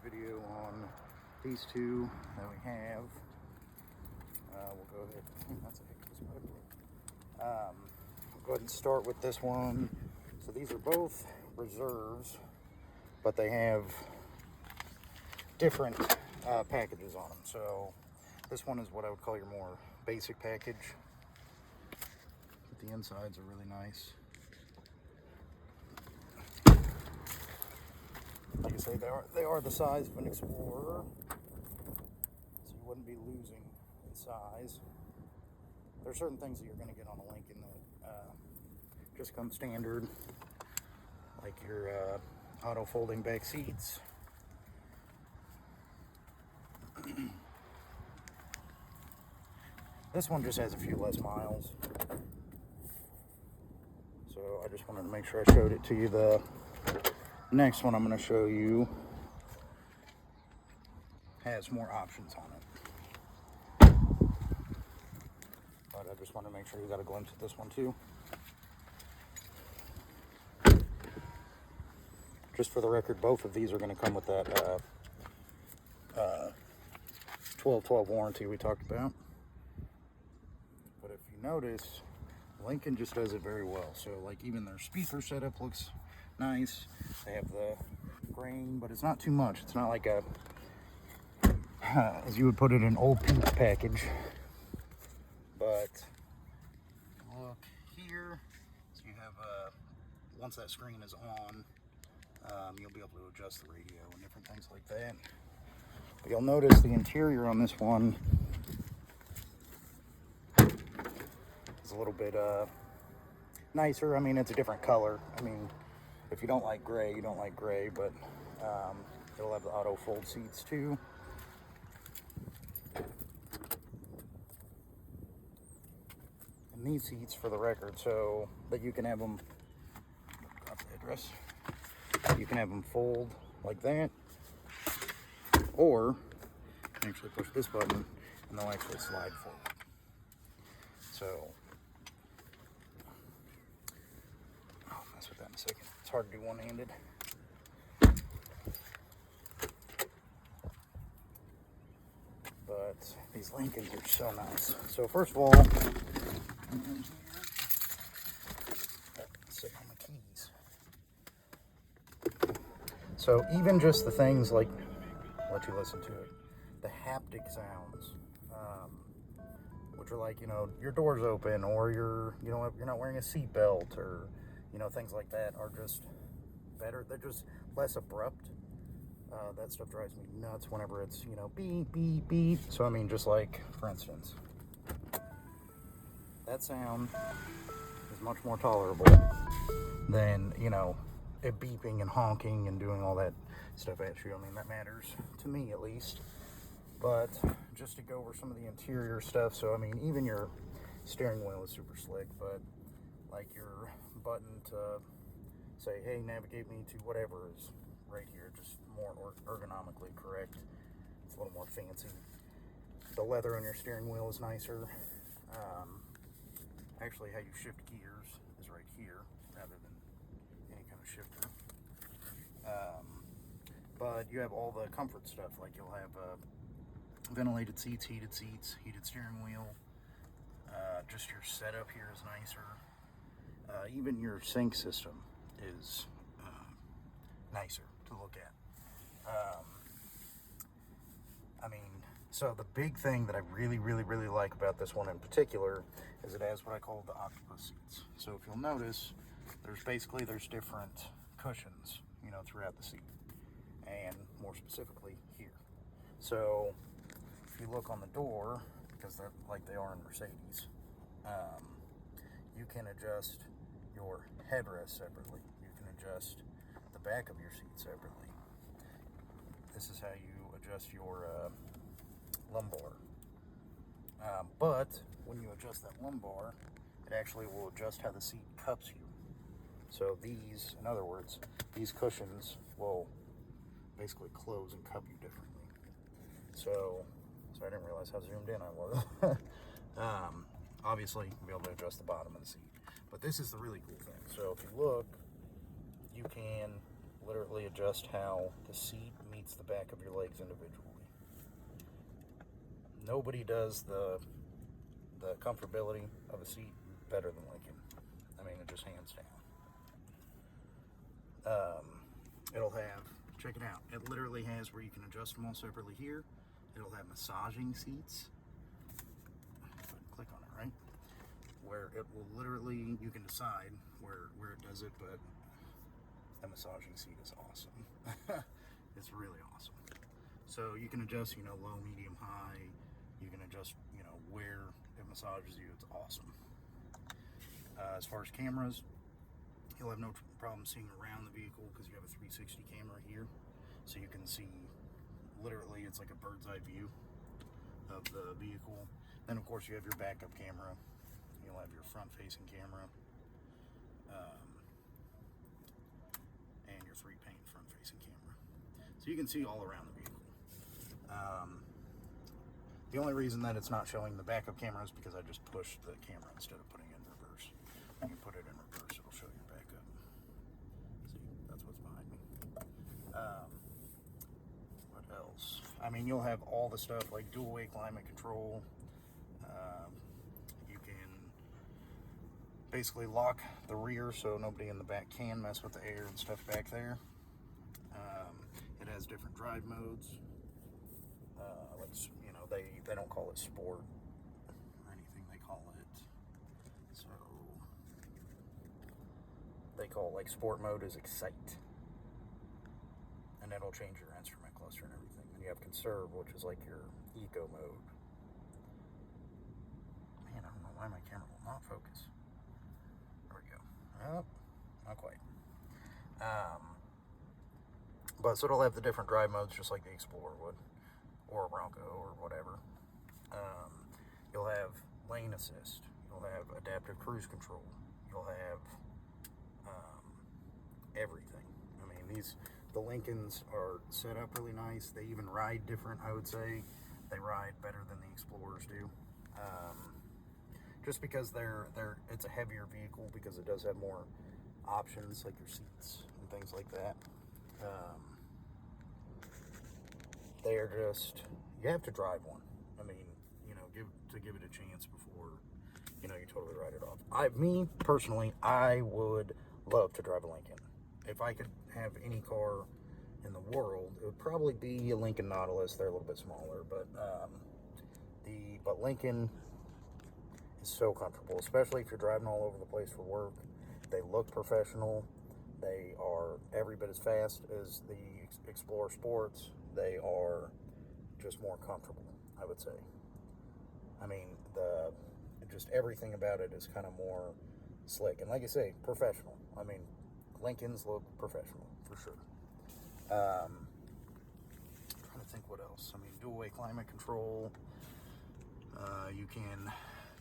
video on these two that we have. We'll go ahead. That's a heck of a spider. We'll go ahead and start with this one. So these are both reserves, but they have different packages on them. So this one is what I would call your more basic package. But the insides are really nice. Like I say, they are the size of an Explorer, so you wouldn't be losing in size. There are certain things that you're going to get on a Lincoln that just come standard, like your auto folding back seats. This one just has a few less miles, so I just wanted to make sure I showed it to you. The next one I'm going to show you has more options on it, but I just want to make sure you got a glimpse at this one too. Just for the record, both of these are going to come with that 12/12 warranty we talked about. But if you notice, Lincoln just does it very well. So like even their speaker setup looks nice. They have the grain, but it's not too much. It's not like a, as you would put it, an old Pete package. But look here, so you have once that screen is on, you'll be able to adjust the radio and different things like that. But you'll notice the interior on this one is a little bit nicer. I mean, it's a different color. I mean, if you don't like gray, you don't like gray, but it'll have the auto fold seats too. And these seats, for the record, so that you can have them, drop the address, you can have them fold like that, or you can actually push this button and they'll actually slide forward. So, I'll mess with that in a second. It's hard to do one-handed. But these Lincolns are so nice. So first of all, sit on the keys. So even just the things like, I'll let you listen to it, the haptic sounds, which are like, you know, your door's open, or you're not wearing a seatbelt, or, you know, things like that are just better. They're just less abrupt. That stuff drives me nuts whenever it's, you know, beep, beep, beep. So, I mean, just like, for instance, that sound is much more tolerable than, you know, it beeping and honking and doing all that stuff at you. I mean, that matters to me at least. But just to go over some of the interior stuff, so I mean, even your steering wheel is super slick, but like your button to say, hey, navigate me to whatever is right here, just more ergonomically correct. It's a little more fancy. The leather on your steering wheel is nicer. Actually, how you shift gears is right here rather than any kind of shifter. But you have all the comfort stuff, like you'll have ventilated seats, heated steering wheel. Just your setup here is nicer. Even your sync system is nicer to look at. I mean, so the big thing that I really like about this one in particular is it has what I call the octopus seats. So if you'll notice, there's different cushions, you know, throughout the seat, and more specifically here. So if you look on the door, because they're like they are in Mercedes, you can adjust your headrest separately. You can adjust the back of your seat separately. This is how you adjust your lumbar. But when you adjust that lumbar, it actually will adjust how the seat cups you. So these, in other words, these cushions will basically close and cup you differently. So I didn't realize how zoomed in I was. Obviously, you'll be able to adjust the bottom of the seat. But this is the really cool thing. So if you look, you can literally adjust how the seat meets the back of your legs individually. Nobody does the comfortability of a seat better than Lincoln. I mean, it just hands down. It'll have, check it out, it literally has where you can adjust them all separately here. It'll have massaging seats. Click on it, right? Where it will literally, you can decide where it does it, but the massaging seat is awesome. It's really awesome. So you can adjust, you know, low, medium, high. You can adjust, you know, where it massages you. It's awesome. As far as cameras, you'll have no problem seeing around the vehicle because you have a 360 camera here. So you can see, literally, it's like a bird's eye view of the vehicle. Then, of course, you have your backup camera. You'll have your front-facing camera. And your 3-pane front-facing camera. So you can see all around the vehicle. The only reason that it's not showing the backup camera is because I just pushed the camera instead of putting it in reverse. When you put it in reverse, it'll show your backup. See, that's what's behind me. What else? I mean, you'll have all the stuff like dual-way climate control. You can basically lock the rear so nobody in the back can mess with the air and stuff back there. It has different drive modes. You know, they don't call it sport or anything. They call it, so they call, like, sport mode is excite, and that'll change your instrument cluster and everything. And you have conserve, which is like your eco mode. Man, I don't know why my camera will not focus. There we go. Oh, not quite. But so it'll have the different drive modes just like the Explorer would, or a Bronco, or whatever. You'll have lane assist. You'll have adaptive cruise control. You'll have everything. I mean, the Lincolns are set up really nice. They even ride different, I would say. They ride better than the Explorers do. Just because it's a heavier vehicle, because it does have more options, like your seats and things like that. They are just, you have to drive one. I mean, you know, give it a chance before, you know, you totally write it off. Me personally, I would love to drive a Lincoln. If I could have any car in the world, it would probably be a Lincoln Nautilus. They're a little bit smaller, but Lincoln is so comfortable, especially if you're driving all over the place for work. They look professional. They are every bit as fast as the Explorer Sports. They are just more comfortable, I would say. I mean, just everything about it is kind of more slick. And like I say, professional. I mean, Lincolns look professional, for sure. Trying to think what else. I mean, dual-way climate control. You can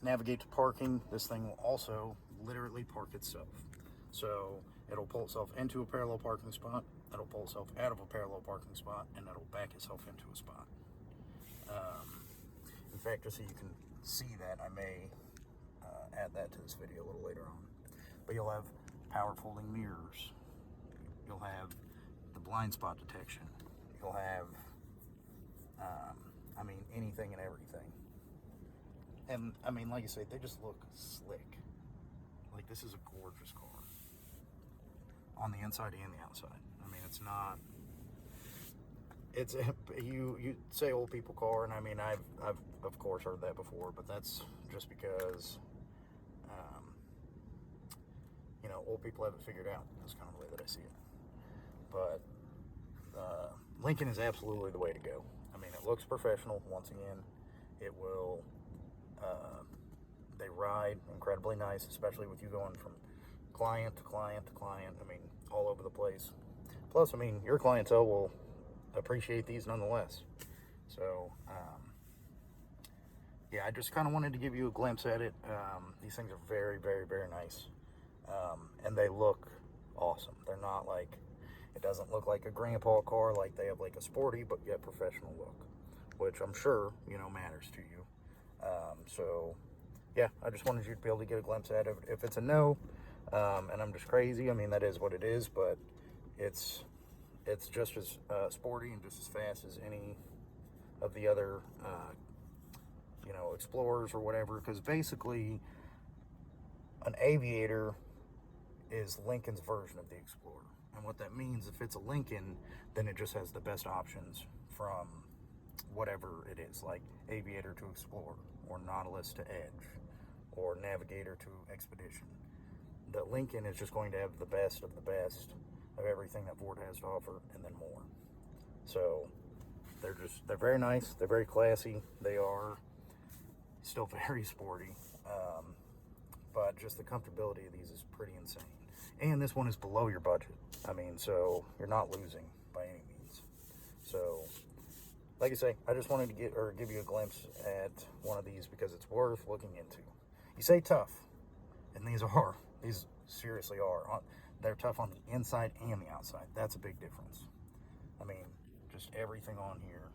navigate to parking. This thing will also literally park itself. So it'll pull itself into a parallel parking spot. It'll pull itself out of a parallel parking spot, and it'll back itself into a spot. In fact, just so you can see that, I may add that to this video a little later on. But you'll have power folding mirrors. You'll have the blind spot detection. You'll have, I mean, anything and everything. And, I mean, like I said, they just look slick. Like, this is a gorgeous car. On the inside and the outside. I mean, it's not, you say old people car, and I mean, I've of course heard that before, but that's just because, you know, old people have it figured out. That's kind of the way that I see it. But Lincoln is absolutely the way to go. I mean, it looks professional. Once again, it will, they ride incredibly nice, especially with you going from client to client to client. I mean, all over the place. Plus, I mean, your clientele will appreciate these nonetheless. So, yeah, I just kind of wanted to give you a glimpse at it. These things are very, very, very nice. And they look awesome. They're not like, it doesn't look like a grandpa car. Like, they have like a sporty but yet professional look, which I'm sure, you know, matters to you. So, yeah, I just wanted you to be able to get a glimpse at it. If it's a no, and I'm just crazy, I mean, that is what it is, but it's it's just as sporty and just as fast as any of the other, you know, Explorers or whatever. Because basically, an Aviator is Lincoln's version of the Explorer. And what that means, if it's a Lincoln, then it just has the best options from whatever it is, like Aviator to Explorer, or Nautilus to Edge, or Navigator to Expedition. The Lincoln is just going to have the best of everything that Ford has to offer, and then more. So they're very nice, they're very classy, they are still very sporty, but just the comfortability of these is pretty insane. And this one is below your budget. I mean, so you're not losing by any means. So, like I say, I just wanted to give you a glimpse at one of these because it's worth looking into. You say tough, and these seriously are. They're tough on the inside and the outside. That's a big difference. I mean, just everything on here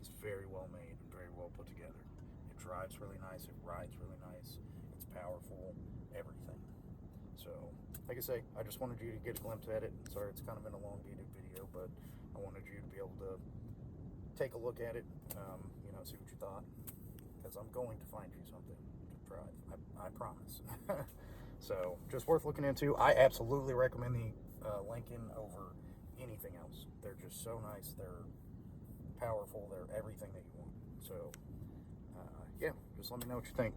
is very well made and very well put together. It drives really nice, it rides really nice, it's powerful, everything. So, like I say, I just wanted you to get a glimpse at it. Sorry, it's kind of an elongated video, but I wanted you to be able to take a look at it, you know, see what you thought, because I'm going to find you something to drive, I promise. So, just worth looking into. I absolutely recommend the Lincoln over anything else. They're just so nice, they're powerful, they're everything that you want. So, yeah, just let me know what you think.